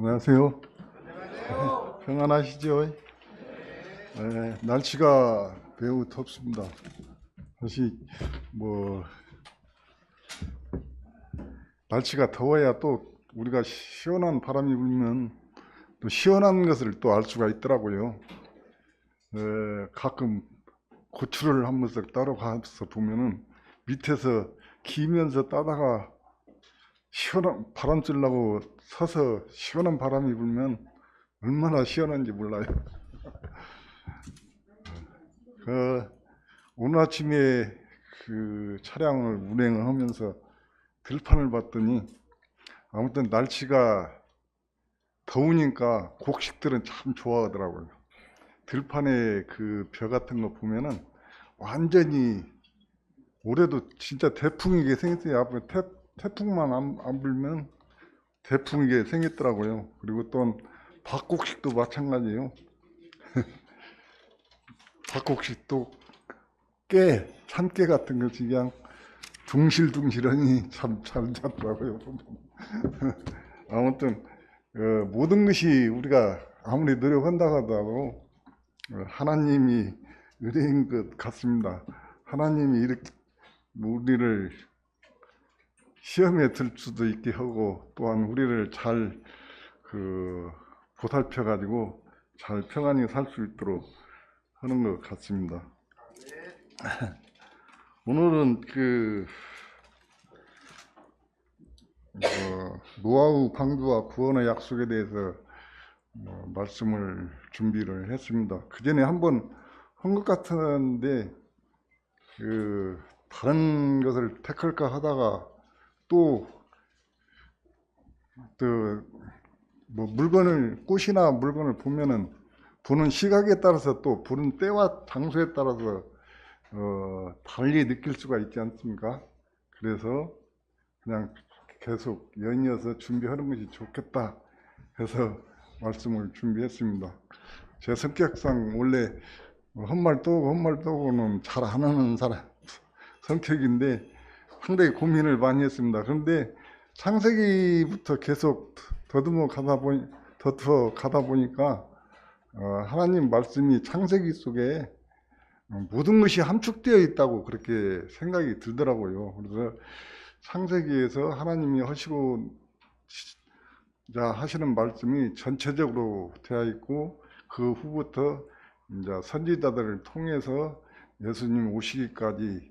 안녕하세요. 평안하시죠? 네, 날씨가 매우 덥습니다. 사실 뭐 날씨가 더워야 또 우리가 시원한 바람이 불면 또 시원한 것을 또 알 수가 있더라고요. 가끔 고추를 한 번씩 따러 가서 보면은 밑에서 기면서 따다가 시원한 바람 쐬려고 서서 시원한 바람이 불면 얼마나 시원한지 몰라요. 오늘 아침에 그 차량을 운행을 하면서 들판을 봤더니 아무튼 날씨가 더우니까 곡식들은 참 좋아하더라고요. 들판에 그 벼 같은 거 보면은 완전히 올해도 진짜 대풍이게 생겼어요. 앞으로 태풍만 안 불면 대풍이게 생겼더라고요. 그리고 또 밭곡식도 마찬가지예요. 밭곡식도 참깨 같은 것이 그냥 둥실둥실하니 참 잘 잡더라고요. 아무튼 모든 것이 우리가 아무리 노력한다고 하더라도 하나님이 은혜인 것 같습니다. 하나님이 이렇게 우리를 시험에 들 수도 있게 하고 또한 우리를 잘 보살펴 가지고 잘 평안히 살 수 있도록 하는 것 같습니다. 오늘은 노아우 방주와 구원의 약속에 대해서 말씀을 준비를 했습니다. 그 전에 한번 한 것 같은데 다른 것을 택할까 하다가 또 꽃이나 물건을 보면은 보는 시각에 따라서 또 보는 때와 장소에 따라서 달리 느낄 수가 있지 않습니까? 그래서 그냥 계속 연이어서 준비하는 것이 좋겠다 해서 말씀을 준비했습니다. 제 성격상 원래 헛말 떠고는 잘 안 하는 사람 성격인데 상당히 고민을 많이 했습니다. 그런데 창세기부터 계속 더듬어 가다 보니까 하나님 말씀이 창세기 속에 모든 것이 함축되어 있다고 그렇게 생각이 들더라고요. 그래서 창세기에서 하나님이 하시는 말씀이 전체적으로 되어 있고 그 후부터 이제 선지자들을 통해서 예수님 오시기까지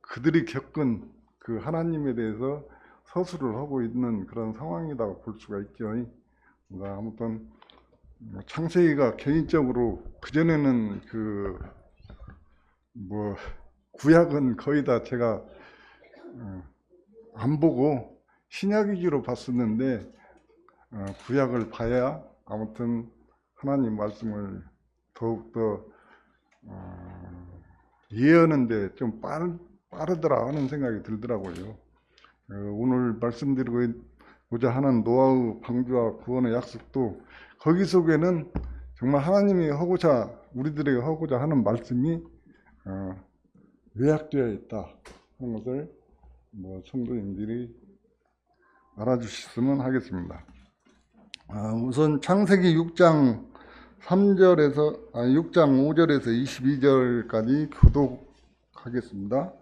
그들이 겪은 그 하나님에 대해서 서술을 하고 있는 그런 상황이라고 볼 수가 있죠. 아무튼 창세기가 개인적으로 그전에는 구약은 거의 다 제가 안 보고 신약 위주로 봤었는데 구약을 봐야 아무튼 하나님 말씀을 더욱더 이해하는데 좀 빠르더라 하는 생각이 들더라고요. 오늘 말씀드리고자 하는 노아의 방주와 구원의 약속도 거기 속에는 정말 하나님이 우리들에게 하고자 하는 말씀이 요약되어 있다 하는 것을 성도님들이 알아주셨으면 하겠습니다. 우선 창세기 6장 5절에서 22절까지 교독하겠습니다.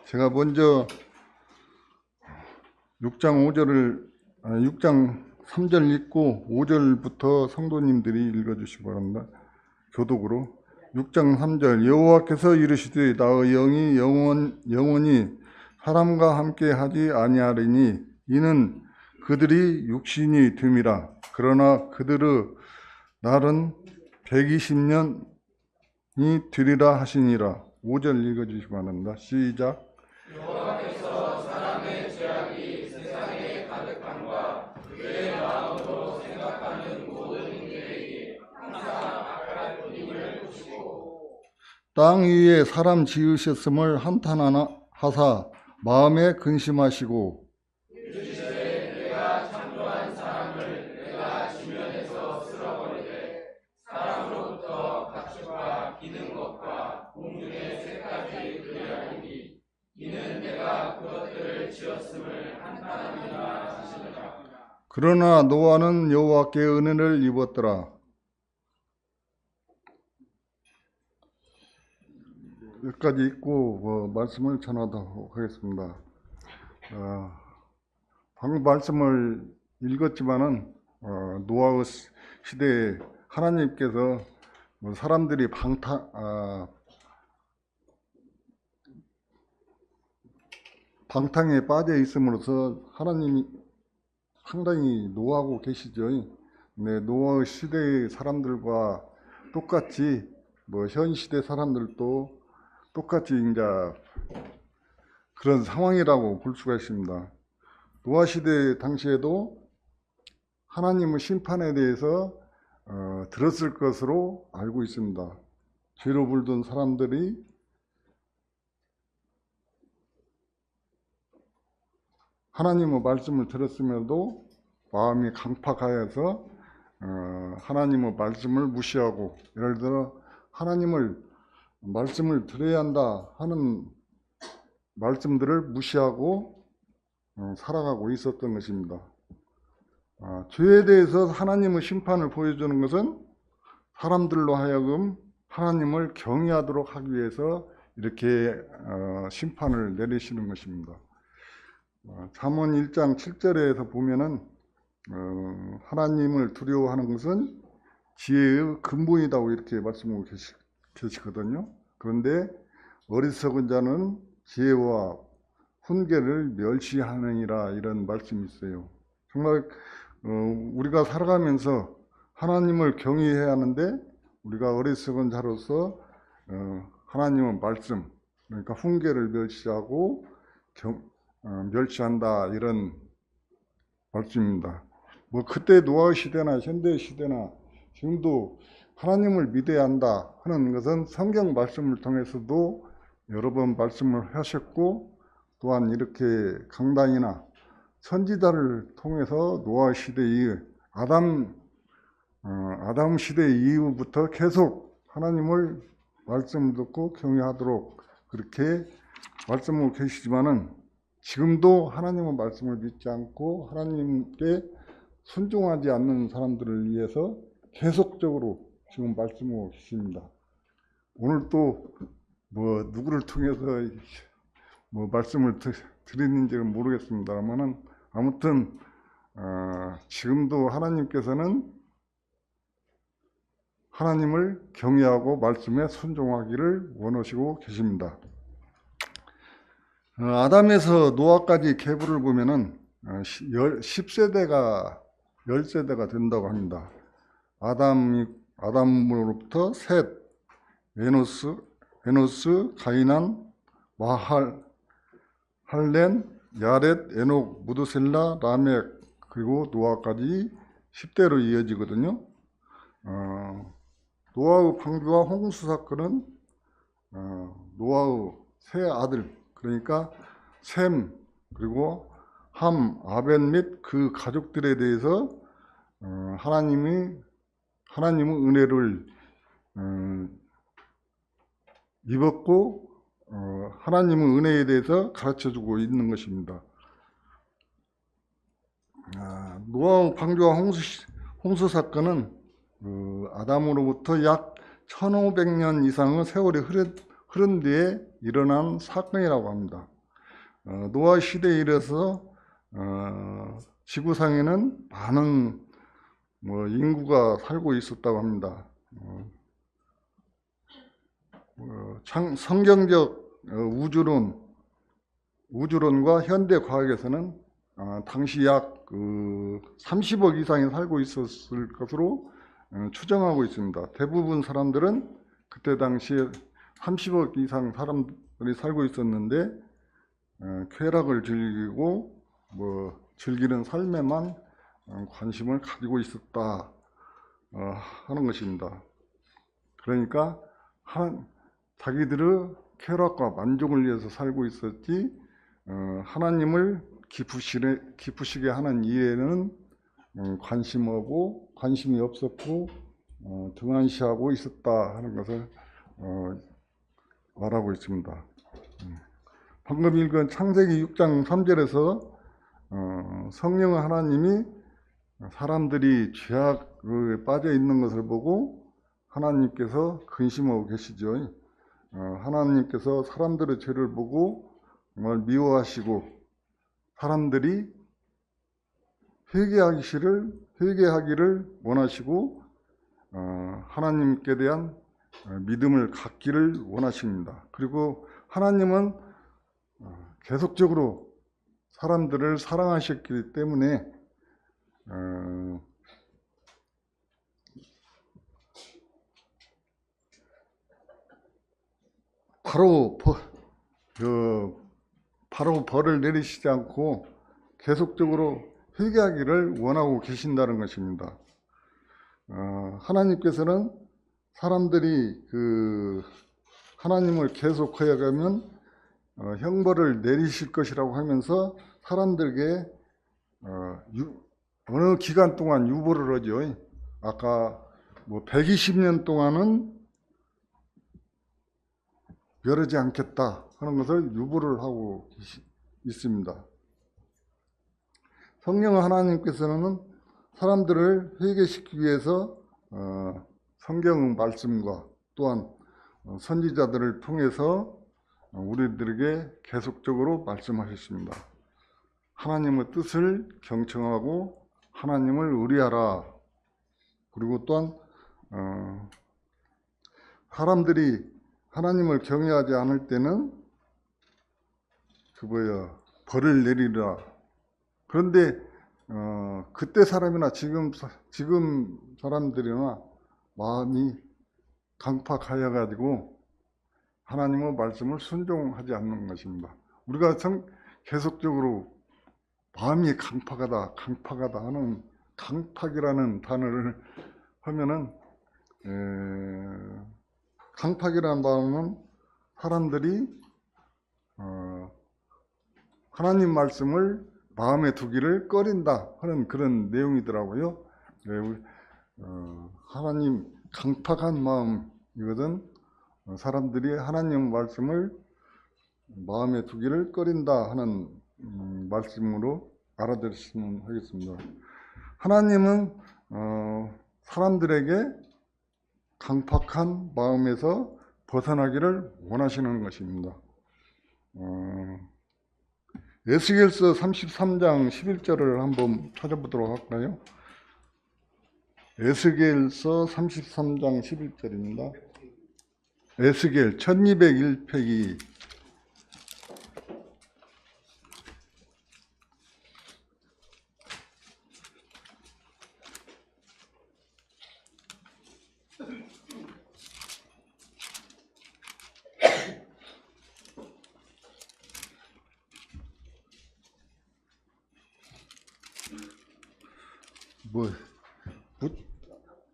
제가 먼저 6장 3절 읽고 5절부터 성도님들이 읽어주시기 바랍니다. 교독으로 6장 3절 여호와께서 이르시되 나의 영이 영원히 사람과 함께 하지 아니하리니 이는 그들이 육신이 됨이라. 그러나 그들의 날은 120년이 되리라 하시니라. 5절 읽어주시기 바랍니다. 시작. 여호와께서 사람의 죄악이 세상에 가득함과 그의 마음으로 생각하는 모든 일에게 항상 악할 뿐임을 보시고 땅 위에 사람 지으셨음을 한탄하사 마음에 근심하시고 이르시되 내가 창조한 사람을 내가 지면에서 쓸어버리되 사람으로부터 가축과 기는 것과 공중의 새까지 그리하리니 이는 내가 그것들을 지었음을 한탄함이라 하시니라. 그러나 노아는 여호와께 은혜를 입었더라. 여기까지 읽고 말씀을 전하도록 하겠습니다. 방금 말씀을 읽었지만은 노아의 시대에 하나님께서 사람들이 방탕에 빠져 있음으로써 하나님이 상당히 노하고 계시죠. 네, 노아의 시대의 사람들과 똑같이 현 시대 사람들도 똑같이 이제 그런 상황이라고 볼 수가 있습니다. 노아 시대 당시에도 하나님의 심판에 대해서 들었을 것으로 알고 있습니다. 죄로 물든 사람들이 하나님의 말씀을 들었음에도 마음이 강팍하여서 하나님의 말씀을 무시하고, 예를 들어 하나님을 말씀을 들어야 한다 하는 말씀들을 무시하고 살아가고 있었던 것입니다. 죄에 대해서 하나님의 심판을 보여주는 것은 사람들로 하여금 하나님을 경외하도록 하기 위해서 이렇게 심판을 내리시는 것입니다. 잠언 1장 7절에서 보면은 하나님을 두려워하는 것은 지혜의 근본이라고 이렇게 말씀하고 계시거든요. 그런데 어리석은 자는 지혜와 훈계를 멸시하느니라, 이런 말씀이 있어요. 정말 우리가 살아가면서 하나님을 경외해야 하는데, 우리가 어리석은 자로서 하나님의 말씀, 그러니까 훈계를 멸시하고 멸시한다, 이런 말씀입니다. 그때 노아 시대나 현대 시대나 지금도 하나님을 믿어야 한다 하는 것은 성경 말씀을 통해서도 여러 번 말씀을 하셨고, 또한 이렇게 강단이나 선지자를 통해서 노아 시대 이후 아담 시대 이후부터 계속 하나님을 말씀 듣고 경외하도록 그렇게 말씀하고 계시지만은, 지금도 하나님의 말씀을 믿지 않고 하나님께 순종하지 않는 사람들을 위해서 계속적으로 지금 말씀하고 계십니다. 오늘 또 누구를 통해서 말씀을 드리는지는 모르겠습니다만은, 아무튼 지금도 하나님께서는 하나님을 경외하고 말씀에 순종하기를 원하시고 계십니다. 아담에서 노아까지 계보를 보면은 10세대가 10세대가 된다고 합니다. 아담으로부터 셋, 에노스, 가이난, 할렌, 야렛, 에녹, 무드셀라, 라멕, 그리고 노아까지 10대로 이어지거든요. 노아의 방주와 홍수 사건은 노아의 세 아들, 그러니까 셈, 그리고 함, 아벳 및 그 가족들에 대해서 하나님의 은혜를 입었고, 하나님의 은혜에 대해서 가르쳐주고 있는 것입니다. 노아 방주와 홍수 사건은 아담으로부터 약 1500년 이상의 세월이 흐른 뒤에 일어난 사건이라고 합니다. 노아 시대에 이르러서 지구상에는 많은 인구가 살고 있었다고 합니다. 성경적 우주론과 현대 과학에서는 당시 약 30억 이상이 살고 있었을 것으로 추정하고 있습니다. 대부분 사람들은 그때 당시에 30억 이상 사람들이 살고 있었는데, 쾌락을 즐기고 즐기는 삶에만 관심을 가지고 있었다 하는 것입니다. 그러니까 자기들의 쾌락과 만족을 위해서 살고 있었지, 하나님을 기쁘시게 하는 일에는 관심이 없었고 등한시하고 있었다 하는 것을 말하고 있습니다. 방금 읽은 창세기 6장 3절에서 성령의 하나님이 사람들이 죄악에 빠져 있는 것을 보고 하나님께서 근심하고 계시죠. 하나님께서 사람들의 죄를 보고 정말 미워하시고 사람들이 회개하기를 원하시고 하나님께 대한 믿음을 갖기를 원하십니다. 그리고 하나님은 계속적으로 사람들을 사랑하셨기 때문에 바로 벌을 내리시지 않고 계속적으로 회개하기를 원하고 계신다는 것입니다. 하나님께서는 사람들이 하나님을 계속 거역하면 형벌을 내리실 것이라고 하면서 사람들에게 어느 기간 동안 유보를 하죠. 아까 120년 동안은 멸하지 않겠다 하는 것을 유보를 하고 있습니다. 성령 하나님께서는 사람들을 회개시키기 위해서 성경 말씀과 또한 선지자들을 통해서 우리들에게 계속적으로 말씀하셨습니다. 하나님의 뜻을 경청하고 하나님을 의뢰하라. 그리고 또한 사람들이 하나님을 경외하지 않을 때는 벌을 내리라. 그런데 그때 사람이나 지금 사람들이나 마음이 강팍하여 가지고 하나님의 말씀을 순종하지 않는 것입니다. 우리가 계속적으로 마음이 강팍하다 하는 강팍이라는 단어를 하면은 강팍이라는 마음은 사람들이 하나님 말씀을 마음에 두기를 꺼린다 하는 그런 내용이더라고요. 하나님 강팍한 마음이거든. 사람들이 하나님 말씀을 마음에 두기를 꺼린다 하는 말씀으로 알아들으시면 하겠습니다. 하나님은 사람들에게 강팍한 마음에서 벗어나기를 원하시는 것입니다. 에스겔서 33장 11절을 한번 찾아보도록 할까요? 에스겔서 33장 11절입니다. 에스겔 1201페이지.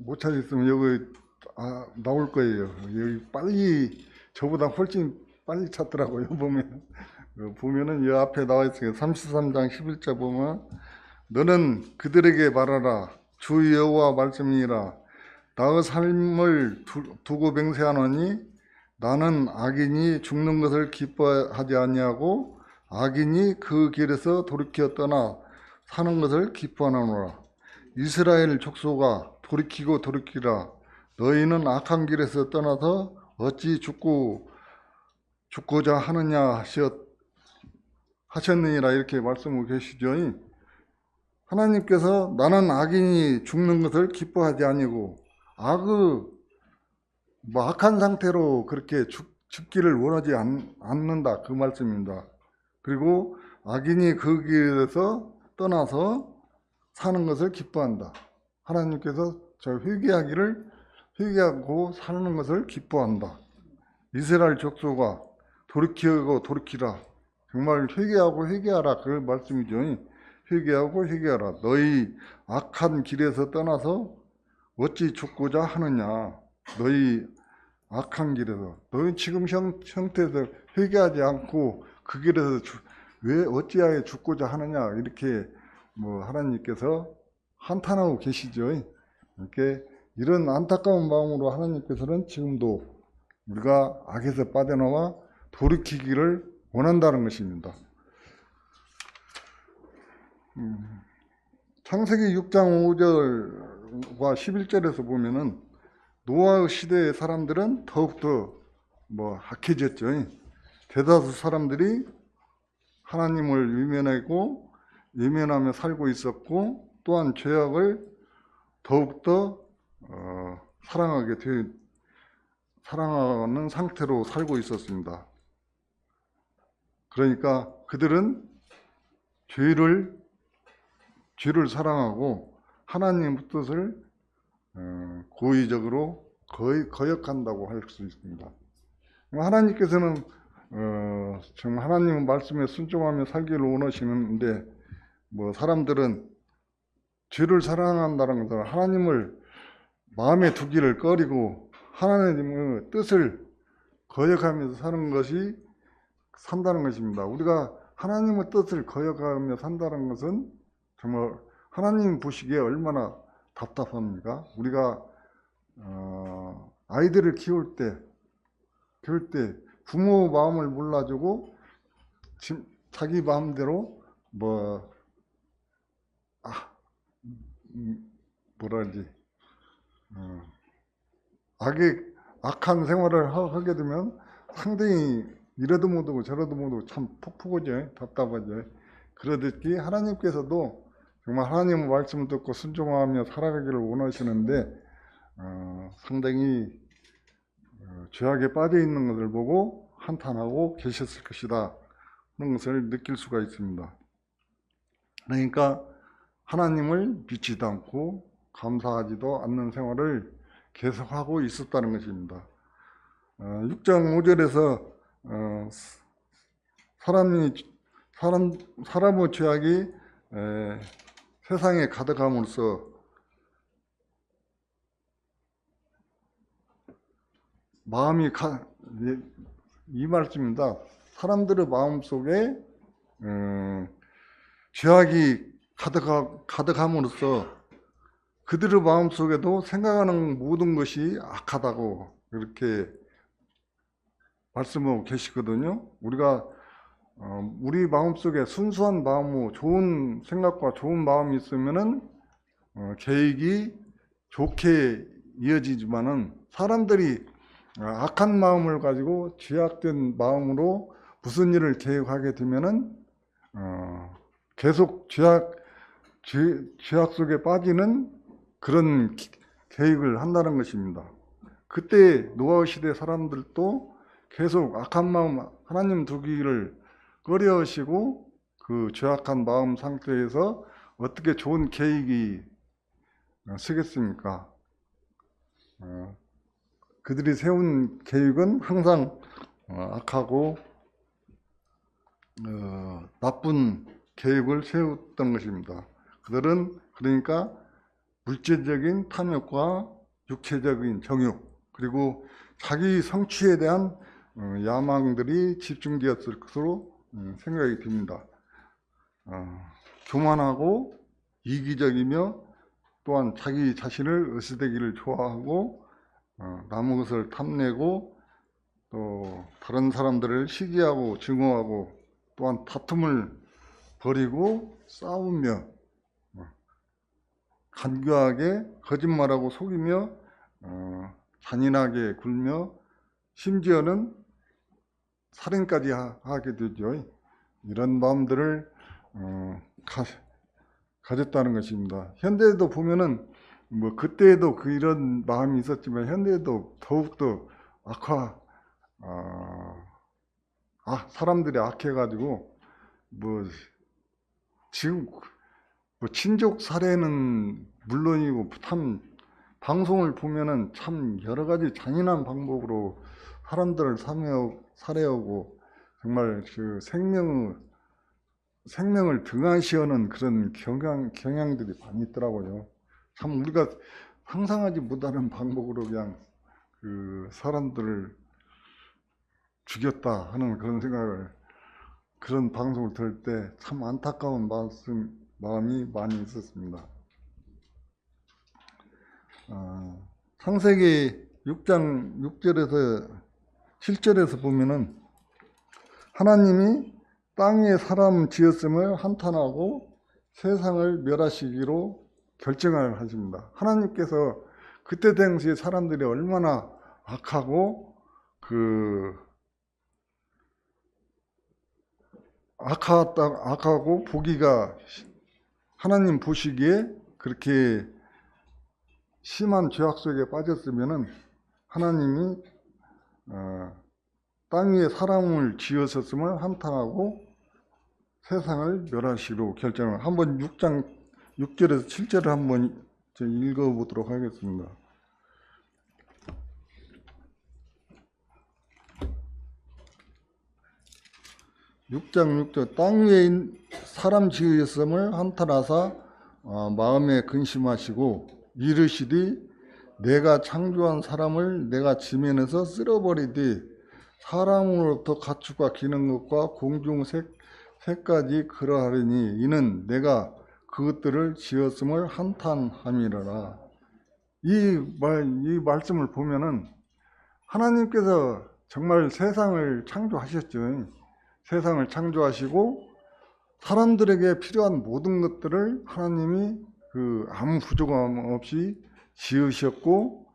못 찾았으면 여기 나올 거예요. 여기 빨리 저보다 훨씬 빨리 찾더라고요. 보면은 이 앞에 나와 있어요. 33장 11절 보면 너는 그들에게 말하라. 주 여호와 말씀이니라. 나의 삶을 두고 맹세하노니 나는 악인이 죽는 것을 기뻐하지 아니하고 악인이 그 길에서 돌이켜 떠나 사는 것을 기뻐하노라. 이스라엘 족속아 돌이키고 돌이키라. 너희는 악한 길에서 떠나서 어찌 죽고자 하느냐 하셨느니라. 이렇게 말씀하고 계시죠. 하나님께서 나는 악인이 죽는 것을 기뻐하지 아니고 악한 상태로 그렇게 죽기를 원하지 않는다 그 말씀입니다. 그리고 악인이 그 길에서 떠나서 사는 것을 기뻐한다. 하나님께서 저 회개하고 사는 것을 기뻐한다. 이스라엘 족속아 돌이키고 돌이키라. 정말 회개하라 그 말씀이죠. 회개하고 회개하라. 너희 악한 길에서 떠나서 어찌 죽고자 하느냐. 너희 악한 길에서 너희 지금 형태에서 회개하지 않고 그 길에서 왜 어찌하여 죽고자 하느냐. 이렇게 하나님께서 한탄하고 계시죠. 이렇게 이런 안타까운 마음으로 하나님께서는 지금도 우리가 악에서 빠져나와 돌이키기를 원한다는 것입니다. 창세기 6장 5절과 11절에서 보면은 노아 시대의 사람들은 더욱더 악해졌죠. 대다수 사람들이 하나님을 외면하며 살고 있었고, 또한 죄악을 더욱더 사랑하는 상태로 살고 있었습니다. 그러니까 그들은 죄를 사랑하고 하나님의 뜻을 고의적으로 거역한다고 할 수 있습니다. 하나님께서는 정말 하나님의 말씀에 순종하며 살기를 원하시는데, 사람들은 죄를 사랑한다는 것은 하나님을 마음에 두기를 꺼리고 하나님의 뜻을 거역하면서 산다는 것입니다. 우리가 하나님의 뜻을 거역하며 산다는 것은 정말 하나님 보시기에 얼마나 답답합니까? 우리가 아이들을 키울 때 부모 마음을 몰라주고 자기 마음대로 악한 생활을 하게 되면 상당히 이래도 못하고 저래도 못하고 참 폭포죠. 답답하죠. 그러듯이 하나님께서도 정말 하나님의 말씀을 듣고 순종하며 살아가기를 원하시는데, 상당히 죄악에 빠져 있는 것을 보고 한탄하고 계셨을 것이다 하는 것을 느낄 수가 있습니다. 그러니까 하나님을 믿지도 않고 감사하지도 않는 생활을 계속하고 있었다는 것입니다. 6장 5절에서 사람의 죄악이 세상에 가득함으로써 이 말씀입니다. 사람들의 마음속에 죄악이 가득함으로써 그들의 마음속에도 생각하는 모든 것이 악하다고 이렇게 말씀하고 계시거든요. 우리가 우리 마음속에 순수한 마음으로 좋은 생각과 좋은 마음이 있으면은 계획이 좋게 이어지지만은, 사람들이 악한 마음을 가지고 죄악된 마음으로 무슨 일을 계획하게 되면은 계속 죄악 속에 빠지는 그런 계획을 한다는 것입니다. 그때 노아 시대 사람들도 계속 악한 마음 하나님 두기를 꺼려하시고 그 죄악한 마음 상태에서 어떻게 좋은 계획이 서겠습니까? 그들이 세운 계획은 항상 악하고 나쁜 계획을 세웠던 것입니다. 그들은 그러니까 물질적인 탐욕과 육체적인 정욕, 그리고 자기 성취에 대한 야망들이 집중되었을 것으로 생각이 듭니다. 교만하고 이기적이며 또한 자기 자신을 으스대기를 좋아하고 남의 것을 탐내고 또 다른 사람들을 시기하고 증오하고 또한 다툼을 벌이고 싸우며 간교하게 거짓말하고 속이며 잔인하게 굴며 심지어는 살인까지 하게 되죠. 이런 마음들을 가졌다는 것입니다. 현대에도 보면은 그때에도 이런 마음이 있었지만 현대에도 더욱더 사람들이 악해가지고 지금 친족 살해는 물론이고 참 방송을 보면은 참 여러 가지 잔인한 방법으로 사람들을 살해하고 정말 그 생명을 등한시하는 그런 경향들이 많이 있더라고요. 참 우리가 상상하지 못하는 방법으로 그냥 그 사람들을 죽였다 하는 그런 방송을 들을 때 참 안타까운 마음이 많이 있었습니다. 창세기 6장 6절에서 7절에서 보면은 하나님이 땅에 사람 지었음을 한탄하고 세상을 멸하시기로 결정을 하십니다. 하나님께서 그때 당시에 사람들이 얼마나 악하고 보기가 하나님 보시기에 그렇게 심한 죄악 속에 빠졌으면은 하나님이 땅 위에 사람을 지으셨음을 한탄하고 세상을 멸하시기로 결정을. 한번 6장 6절에서 7절을 한번 읽어보도록 하겠습니다. 6장 6절 땅 위에 사람 지으셨음을 한탄하사 마음에 근심하시고 이르시되 내가 창조한 사람을 내가 지면에서 쓸어버리되 사람으로부터 가축과 기는 것과 공중 새까지 그러하리니 이는 내가 그것들을 지었음을 한탄함이라. 이 말씀을 보면은 하나님께서 정말 세상을 창조하셨죠. 세상을 창조하시고 사람들에게 필요한 모든 것들을 하나님이 아무 부족함 없이 지으셨고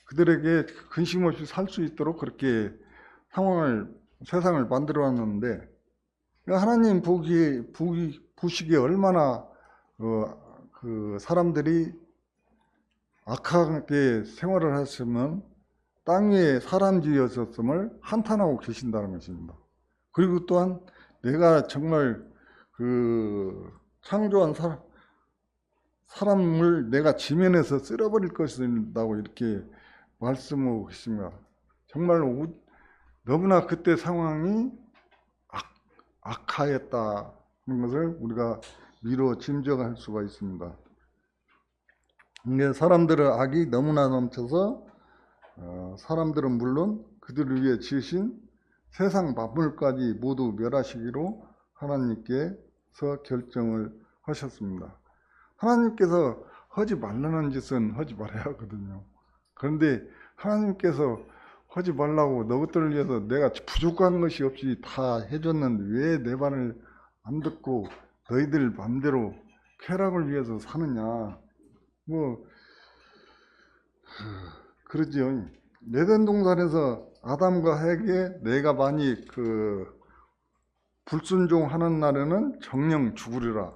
그들에게 근심 없이 살 수 있도록 그렇게 세상을 만들어 놨는데 하나님 보시기에 얼마나 사람들이 악하게 생활을 했으면 땅 위에 사람 지으셨음을 한탄하고 계신다는 것입니다. 그리고 또한 내가 정말 창조한 사람을 내가 지면에서 쓸어버릴 것이라고 이렇게 말씀하고 계십니다. 정말 너무나 그때 상황이 악하였다는 것을 우리가 미루어 짐작할 수가 있습니다. 사람들의 악이 너무나 넘쳐서 사람들은 물론 그들을 위해 지으신 세상 만물까지 모두 멸하시기로 하나님께서 결정을 하셨습니다. 하나님께서 하지 말라는 짓은 하지 말아야 하거든요. 그런데 하나님께서 하지 말라고 너희들을 위해서 내가 부족한 것이 없이 다 해줬는데 왜 내 말을 안 듣고 너희들 맘대로 쾌락을 위해서 사느냐. 그러죠. 에덴 동산에서 아담과 에게 내가 만일 불순종하는 날에는 정령 죽으리라.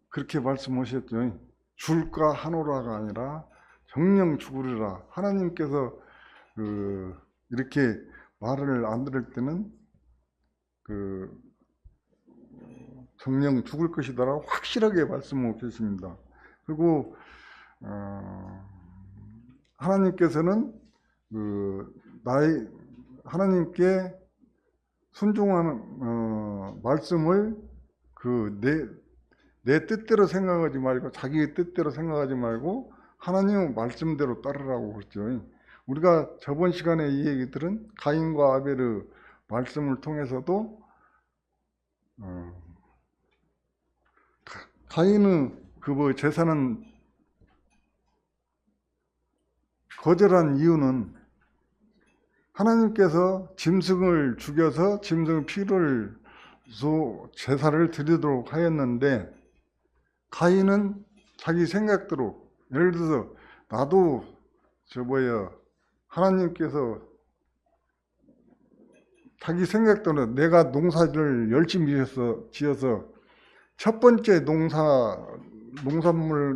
그렇게 말씀하셨죠. 줄까 하노라가 아니라 정령 죽으리라. 하나님께서 이렇게 말을 안 들을 때는 정령 죽을 것이다라고 확실하게 말씀하고 계십니다. 그리고 하나님께서는 하나님께 순종하는 말씀을 내 뜻대로 생각하지 말고 자기의 뜻대로 생각하지 말고 하나님의 말씀대로 따르라고 그랬죠. 우리가 저번 시간에 이 얘기들은 가인과 아벨의 말씀을 통해서도 가인의 제사는 거절한 이유는 하나님께서 짐승을 죽여서 짐승 피를 제사를 드리도록 하였는데 가인은 자기 생각대로 예를 들어서 나도 하나님께서 자기 생각대로 내가 농사를 열심히 지어서 첫 번째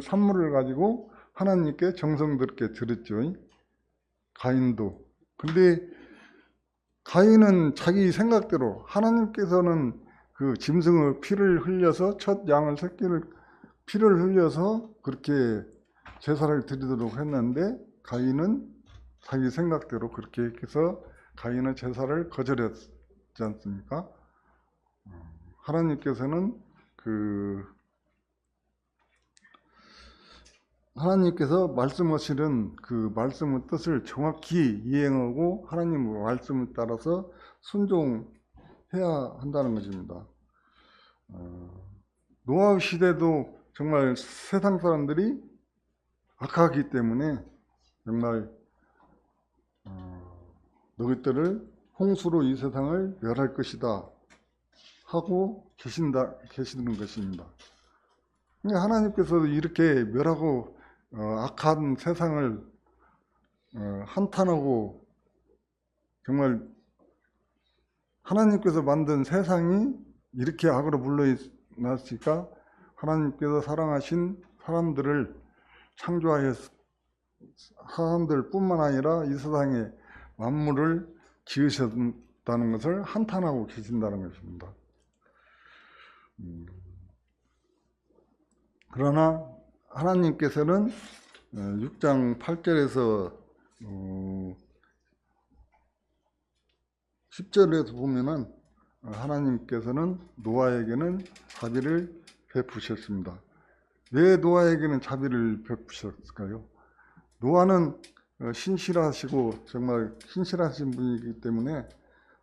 산물을 가지고 하나님께 정성스럽게 드렸죠. 가인도. 근데 가인은 자기 생각대로 하나님께서는 짐승의 피를 흘려서 첫 양을 새끼를 피를 흘려서 그렇게 제사를 드리도록 했는데 가인은 자기 생각대로 그렇게 해서 가인은 제사를 거절했지 않습니까? 하나님께서는 하나님께서 말씀하시는 말씀의 뜻을 정확히 이행하고 하나님의 말씀에 따라서 순종해야 한다는 것입니다. 노아 시대도 정말 세상 사람들이 악하기 때문에 정말 너희들을 홍수로 이 세상을 멸할 것이다 하고 계시는 것입니다. 그러니까 하나님께서도 이렇게 멸하고 악한 세상을 한탄하고, 정말 하나님께서 만든 세상이 이렇게 악으로 물러났으니까 하나님께서 사랑하신 사람들을 창조하여 사람들 뿐만 아니라 이 세상에 만물을 지으셨다는 것을 한탄하고 계신다는 것입니다. 그러나 하나님께서는 6장 8절에서 10절에서 보면은 하나님께서는 노아에게는 자비를 베푸셨습니다. 왜 노아에게는 자비를 베푸셨을까요? 노아는 신실하시고 정말 신실하신 분이기 때문에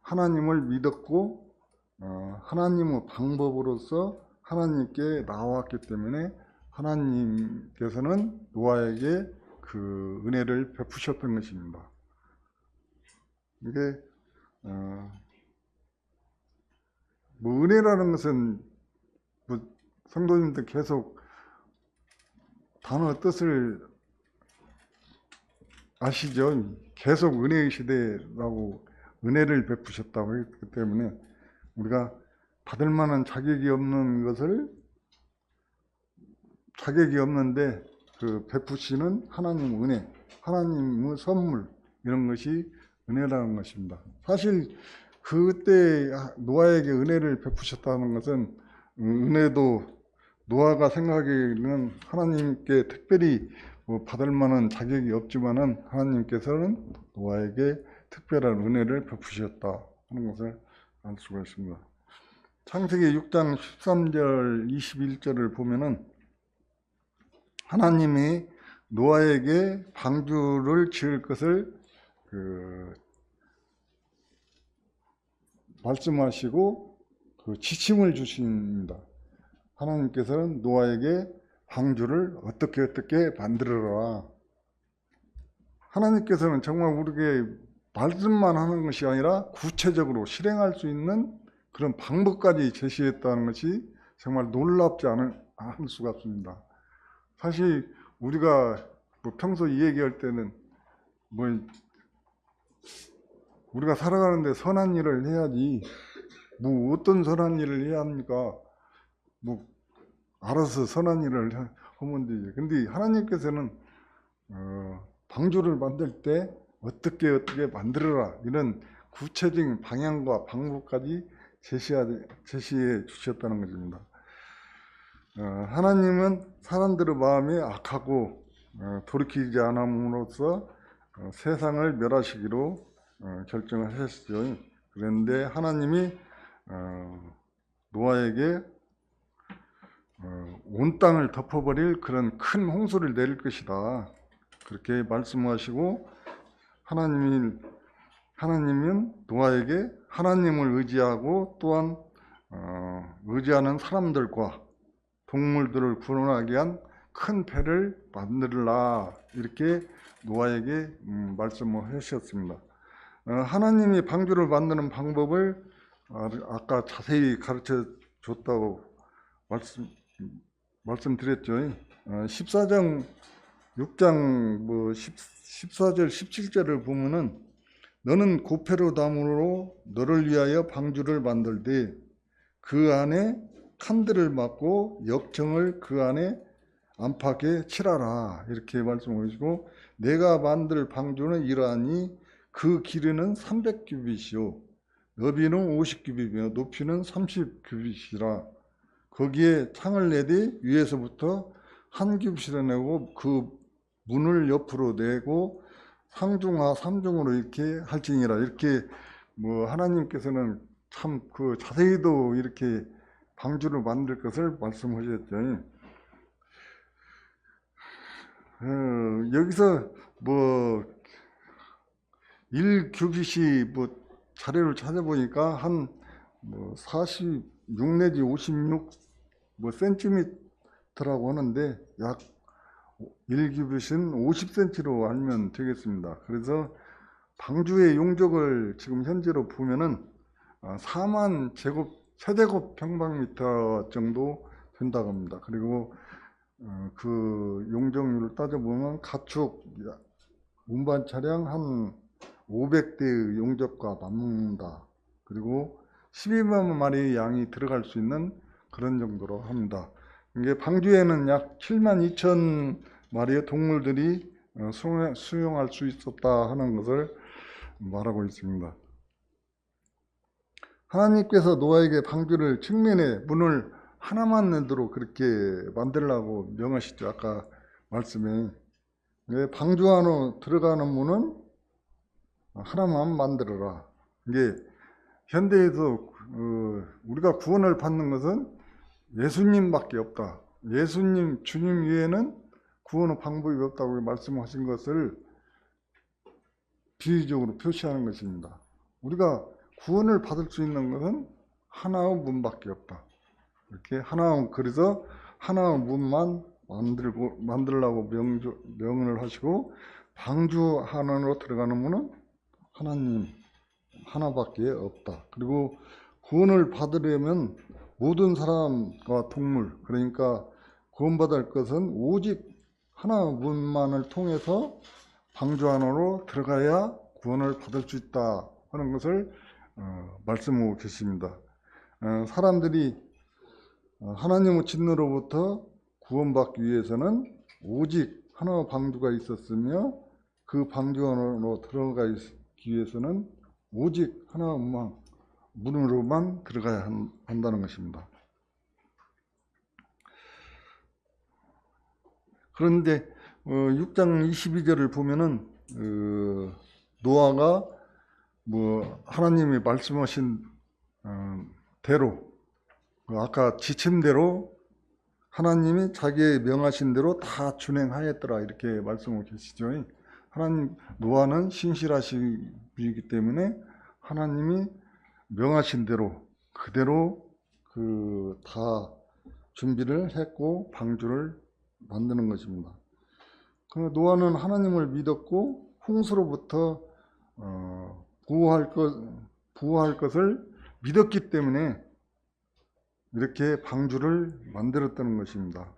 하나님을 믿었고 하나님의 방법으로서 하나님께 나왔기 때문에 하나님께서는 노아에게 그 은혜를 베푸셨던 것입니다. 이게 뭐 은혜라는 것은 뭐 성도님들 계속 단어 뜻을 아시죠? 계속 은혜의 시대라고 은혜를 베푸셨다고 했기 때문에 우리가 받을 만한 자격이 없는데 그 베푸시는 하나님 은혜, 하나님의 선물, 이런 것이 은혜라는 것입니다. 사실 그때 노아에게 은혜를 베푸셨다는 것은 은혜도 노아가 생각하기에는 하나님께 특별히 뭐 받을 만한 자격이 없지만은 하나님께서는 노아에게 특별한 은혜를 베푸셨다 하는 것을 알 수가 있습니다. 창세기 6장 13절 21절을 보면은 하나님이 노아에게 방주를 지을 것을 말씀하시고 지침을 주십니다. 하나님께서는 노아에게 방주를 어떻게 만들어라. 하나님께서는 정말 우리에게 말씀만 하는 것이 아니라 구체적으로 실행할 수 있는 그런 방법까지 제시했다는 것이 정말 놀랍지 않을 수가 없습니다. 사실 우리가 뭐 평소 이 얘기할 때는 뭐 우리가 살아가는데 선한 일을 해야지 뭐 어떤 선한 일을 해야 합니까? 뭐 알아서 선한 일을 하면 되지. 근데 하나님께서는 방주를 만들 때 어떻게 만들어라, 이런 구체적인 방향과 방법까지 제시해 주셨다는 것입니다. 하나님은 사람들의 마음이 악하고 돌이키지 않음으로써 세상을 멸하시기로 결정을 하셨죠. 그런데 하나님이 노아에게 온 땅을 덮어버릴 그런 큰 홍수를 내릴 것이다, 그렇게 말씀하시고, 하나님은 노아에게 하나님을 의지하고 또한 의지하는 사람들과 동물들을 구원하기 위한 큰 배를 만들라, 이렇게 노아에게 말씀을 하셨습니다. 하나님이 방주를 만드는 방법을 아까 자세히 가르쳐 줬다고 말씀드렸죠. 14장 6장 14절 17절을 보면은 너는 고페로 나무로 너를 위하여 방주를 만들되 그 안에 칸들을 막고 역청을 그 안에 안팎에 칠하라, 이렇게 말씀하시고, 내가 만들 방주는 이러하니 그 길이는 300규빗이요 너비는 50규빗이며 높이는 30규빗이라. 거기에 창을 내되 위에서부터 한 규빗을 내고 그 문을 옆으로 내고 상중하 3중으로 이렇게 할지니라. 이렇게 하나님께서는 참 자세히도 이렇게 방주를 만들 것을 말씀하셨죠. 여기서 1규빗이 자료를 찾아보니까 한 46 내지 56 센티미터라고 하는데 약 1규빗은 50cm로 알면 되겠습니다. 그래서 방주의 용적을 지금 현재로 보면은 4만 세제곱 평방미터 정도 된다고 합니다. 그리고 그 용적률을 따져보면 가축 운반 차량 한 500대의 용적과 맞는다. 그리고 12만 마리의 양이 들어갈 수 있는 그런 정도로 합니다. 이게 방주에는 약 7만 2천 마리의 동물들이 수용할 수 있었다 하는 것을 말하고 있습니다. 하나님께서 노아에게 방주를 측면에 문을 하나만 내도록 그렇게 만들라고 명하시죠. 아까 말씀에 방주 안으로 들어가는 문은 하나만 만들어라. 이게 현대에서 우리가 구원을 받는 것은 예수님밖에 없다. 예수님, 주님 외에는 구원의 방법이 없다고 말씀하신 것을 비유적으로 표시하는 것입니다. 우리가 구원을 받을 수 있는 것은 하나의 문밖에 없다. 이렇게 그래서 하나의 문만 만들라고 명을 하시고, 방주 안으로 들어가는 문은 하나님 하나밖에 없다. 그리고 구원을 받으려면 모든 사람과 동물, 그러니까 구원받을 것은 오직 하나의 문만을 통해서 방주 안으로 들어가야 구원을 받을 수 있다 하는 것을 말씀하고 계십니다. 사람들이 하나님의 진노로부터 구원받기 위해서는 오직 하나의 방주가 있었으며, 그 방주 안으로 들어가기 위해서는 오직 하나의 문으로만 들어가야 한다는 것입니다. 그런데 6장 22절을 보면은 노아가 하나님이 말씀하신 대로, 아까 지침대로 하나님이 자기의 명하신 대로 다 준행하였더라 이렇게 말씀하고 계시죠. 하나님, 노아는 신실하시기 때문에 하나님이 명하신 대로 그대로 다 준비를 했고 방주를 만드는 것입니다. 노아는 하나님을 믿었고 홍수로부터 구호할 것을 믿었기 때문에 이렇게 방주를 만들었다는 것입니다.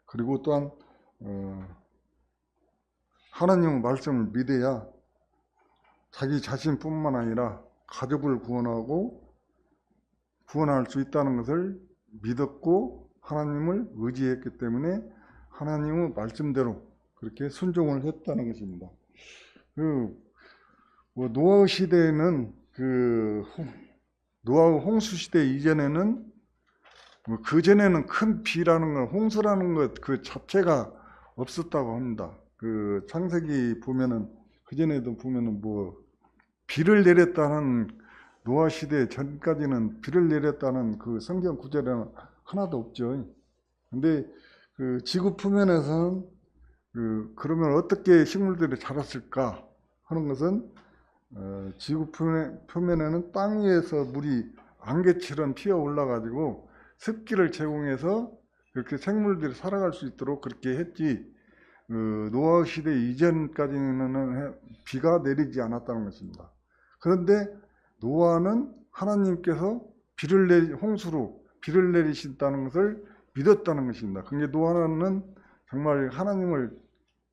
그리고 또한 하나님의 말씀을 믿어야 자기 자신뿐만 아니라 가족을 구원할 수 있다는 것을 믿었고 하나님을 의지했기 때문에 하나님의 말씀대로 그렇게 순종을 했다는 것입니다. 노아 시대에는 노아의 홍수 시대 이전에는 그 전에는 큰 비라는 것, 홍수라는 것 그 자체가 없었다고 합니다. 창세기 보면은 그 전에도 보면은 비를 내렸다는, 노아 시대 전까지는 비를 내렸다는 그 성경 구절에는 하나도 없죠. 근데 지구 표면에서는 그러면 어떻게 식물들이 자랐을까 하는 것은 지구 표면에는 땅 위에서 물이 안개처럼 피어 올라가지고 습기를 제공해서 그렇게 생물들이 살아갈 수 있도록 그렇게 했지, 노아 시대 이전까지는 비가 내리지 않았다는 것입니다. 그런데 노아는 하나님께서 홍수로 비를 내리신다는 것을 믿었다는 것입니다. 그러니까 노아는 정말 하나님을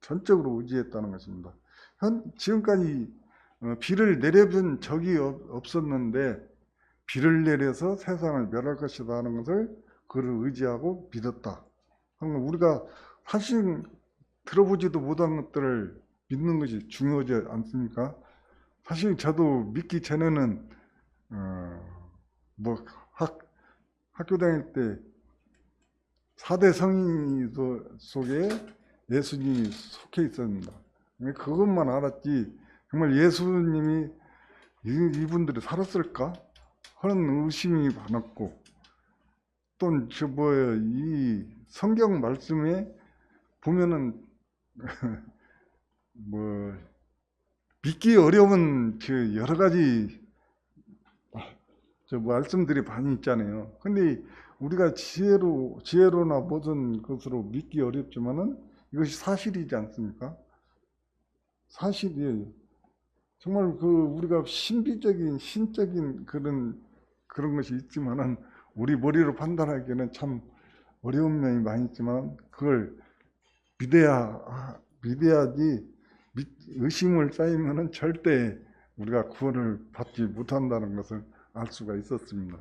전적으로 의지했다는 것입니다. 지금까지 비를 내려본 적이 없었는데 비를 내려서 세상을 멸할 것이다 하는 것을 그를 의지하고 믿었다. 우리가 사실 들어보지도 못한 것들을 믿는 것이 중요하지 않습니까? 사실 저도 믿기 전에는 학교 다닐 때 4대 성인 속에 예수님이 속해 있었습니다. 그것만 알았지 정말 예수님이 이분들이 살았을까 하는 의심이 많았고, 또 이 성경 말씀에 보면은 믿기 어려운 여러 가지 말씀들이 많이 있잖아요. 근데 우리가 지혜로나 모든 것으로 믿기 어렵지만은 이것이 사실이지 않습니까? 사실이에요. 정말 우리가 신적인 그런 것이 있지만은 우리 머리로 판단하기에는 참 어려운 면이 많이 있지만 그걸 믿어야지 의심을 쌓이면은 절대 우리가 구원을 받지 못한다는 것을 알 수가 있었습니다.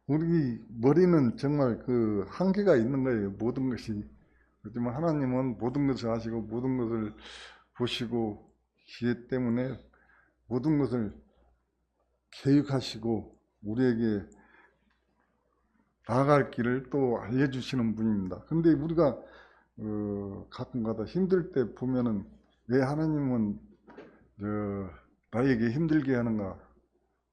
우리 머리는 정말 그 한계가 있는 거예요. 모든 것이. 그렇지만 하나님은 모든 것을 아시고 모든 것을 보시고 기회 때문에 모든 것을 계획하시고 우리에게 나아갈 길을 또 알려주시는 분입니다. 근데 우리가 가끔가다 힘들 때 보면은 왜 하나님은 나에게 힘들게 하는가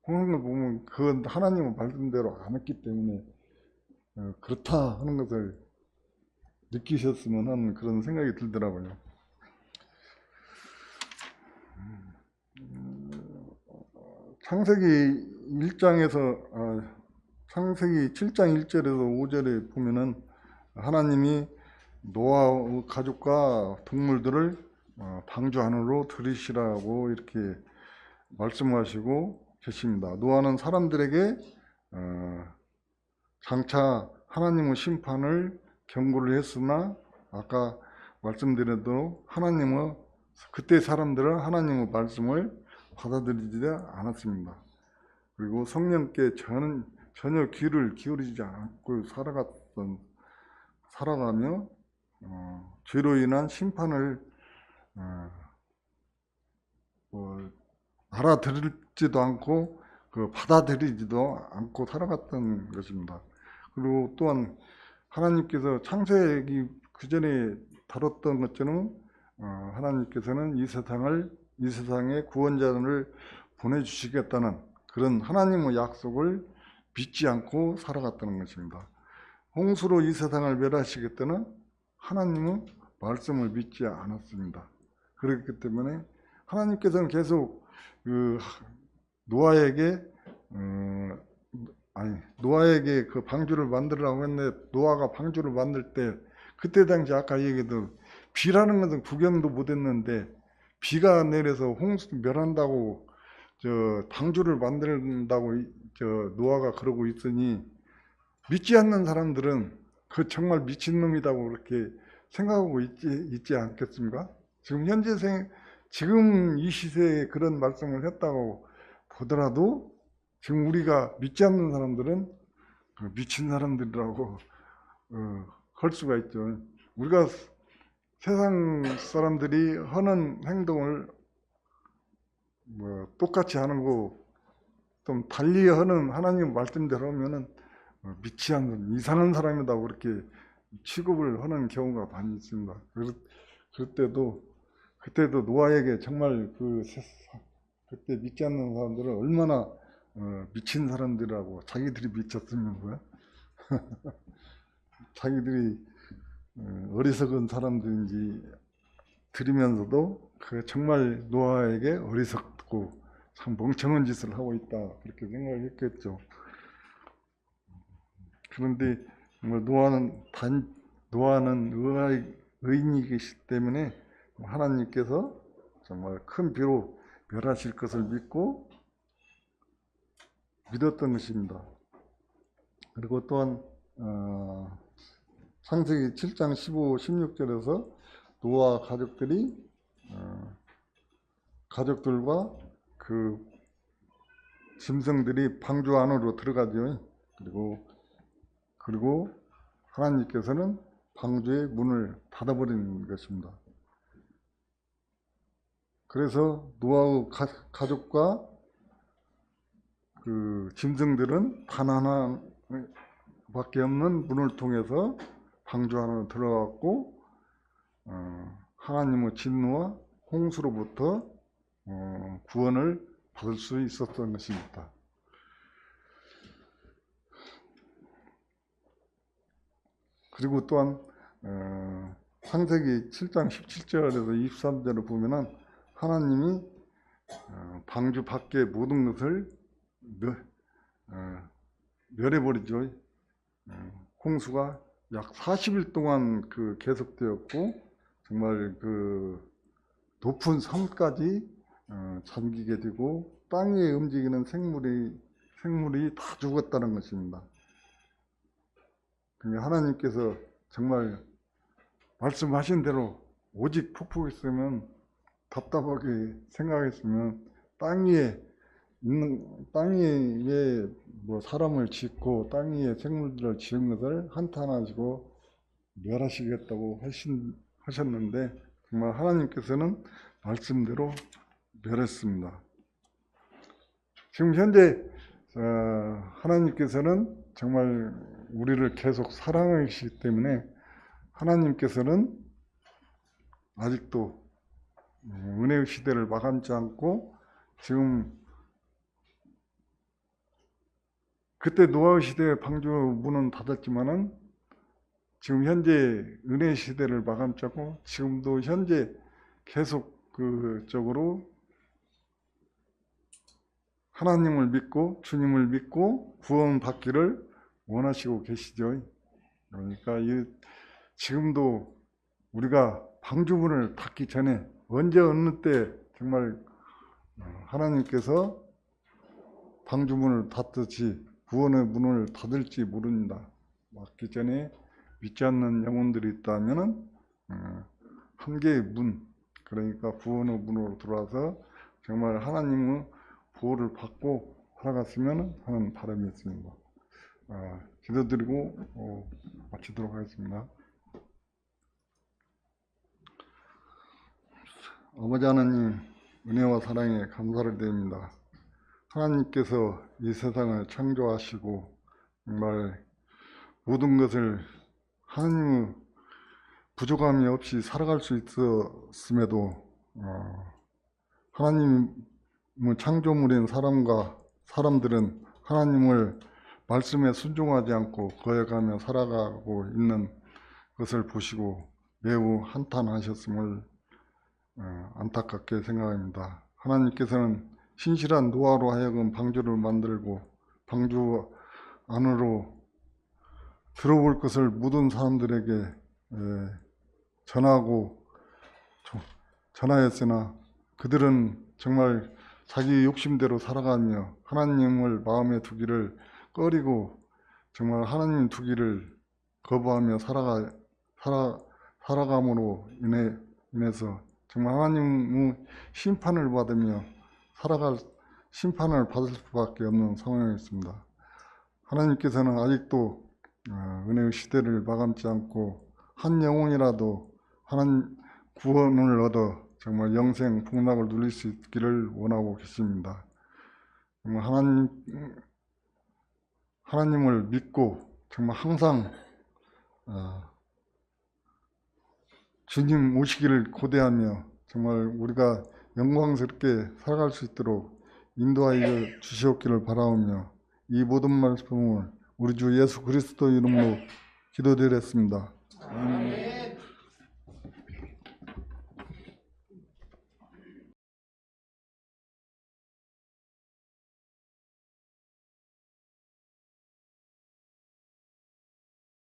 하는 걸 보면 그건 하나님은 말씀대로 안 했기 때문에 그렇다 하는 것을 느끼셨으면 하는 그런 생각이 들더라고요. 창세기 1장에서 창세기 7장 1절에서 5절에 보면은 하나님이 노아의 가족과 동물들을 방주 안으로 들이시라고 이렇게 말씀하시고 계십니다. 노아는 사람들에게 장차 하나님의 심판을 경고를 했으나 아까 말씀드려도 그때 사람들은 하나님의 말씀을 받아들이지 않았습니다. 그리고 성령께 전혀 귀를 기울이지 않고 살아가며 죄로 인한 심판을 알아들지도 않고 받아들이지도 않고 살아갔던 것입니다. 그리고 또한 하나님께서 창세기 그 전에 다뤘던 것처럼 하나님께서는 이 세상에 구원자를 보내주시겠다는 그런 하나님의 약속을 믿지 않고 살아갔다는 것입니다. 홍수로 이 세상을 멸하시겠다는 하나님의 말씀을 믿지 않았습니다. 그렇기 때문에 하나님께서는 계속 노아에게 그 방주를 만들라고 했는데 노아가 방주를 만들 때 그때 당시 아까 얘기도 비라는 것은 구경도 못했는데 비가 내려서 홍수 멸한다고 방주를 만든다고 노아가 그러고 있으니 믿지 않는 사람들은 그 정말 미친놈이라고 그렇게 생각하고 있지 않겠습니까? 지금 이 시대에 그런 말씀을 했다고 보더라도 지금 우리가 믿지 않는 사람들은 미친 사람들이라고 할 수가 있죠. 우리가 세상 사람들이 하는 행동을 똑같이 하는 거 좀 달리 하는 하나님 말씀대로 하면은 믿지 않는 이상한 사람이라고 그렇게 취급을 하는 경우가 많이 있습니다. 그때도 노아에게 정말 그때 믿지 않는 사람들은 얼마나 미친 사람들이라고 자기들이 미쳤으면서요. 자기들이 어리석은 사람들인지 들으면서도 정말 노아에게 어리석고 참 멍청한 짓을 하고 있다 그렇게 생각을 했겠죠. 그런데 노아는 의인이기 때문에 하나님께서 정말 큰 비로 멸하실 것을 믿었던 것입니다. 그리고 또한 창세기 7장 15, 16절에서 노아 가족들과 그 짐승들이 방주 안으로 들어가죠. 그리고 하나님께서는 방주의 문을 닫아버리는 것입니다. 그래서 노아의 가족과 그 짐승들은 단 하나밖에 없는 문을 통해서 방주 안으로 들어갔고 하나님의 진노와 홍수로부터 구원을 받을 수 있었던 것입니다. 그리고 또한 창세기 7장 17절에서 23절을 보면은 하나님이 방주 밖의 모든 것을 멸해버리죠. 홍수가 약 40일 동안 계속되었고 정말 높은 섬까지 잠기게 되고 땅 위에 움직이는 생물이 다 죽었다는 것입니다. 그러니까 하나님께서 정말 말씀하신 대로 오직 푹푹했으면 답답하게 생각했으면 땅 위에 뭐 사람을 짓고 땅 위에 생물들을 지은 것을 한탄하시고 멸하시겠다고 하셨는데 정말 하나님께서는 말씀대로 멸했습니다. 지금 현재 하나님께서는 정말 우리를 계속 사랑하시기 때문에 하나님께서는 아직도 은혜의 시대를 마감치 않고 지금 그때 노아의 시대에 방주 문은 닫았지만은 지금 현재 은혜의 시대를 마감치 않고 지금도 현재 계속 그쪽으로 하나님을 믿고 주님을 믿고 구원받기를 원하시고 계시죠. 그러니까 지금도 우리가 방주문을 닫기 전에 언제 어느 때 정말 하나님께서 방주문을 닫듯이 구원의 문을 닫을지 모릅니다. 닫기 전에 믿지 않는 영혼들이 있다면은 한 개의 문, 그러니까 구원의 문으로 들어와서 정말 하나님의 보호를 받고 살아갔으면 하는 바람이 있습니다. 기도드리고 마치도록 하겠습니다. 아버지 하나님, 은혜와 사랑에 감사를 드립니다. 하나님께서 이 세상을 창조하시고 정말 모든 것을 하나님의 부족함이 없이 살아갈 수 있었음에도 하나님의 창조물인 사람들은 하나님을 말씀에 순종하지 않고 거역하며 살아가고 있는 것을 보시고 매우 한탄하셨음을 안타깝게 생각합니다. 하나님께서는 신실한 노아로 하여금 방주를 만들고 방주 안으로 들어올 것을 모든 사람들에게 전하였으나 그들은 정말 자기 욕심대로 살아가며 하나님을 마음에 두기를 꺼리고 정말 하나님 두기를 거부하며 살아감으로 인해서 정말 하나님의 심판을 받으며 심판을 받을 수밖에 없는 상황이었습니다. 하나님께서는 아직도 은혜의 시대를 마감치 않고 한 영혼이라도 하나님 구원을 얻어 정말 영생 복락을 누릴 수 있기를 원하고 계십니다. 정말 하나님을 믿고 정말 항상 주님 오시기를 고대하며 정말 우리가 영광스럽게 살아갈 수 있도록 인도하여 주시옵기를 바라오며 이 모든 말씀을 우리 주 예수 그리스도 이름으로 기도드렸습니다. 아멘.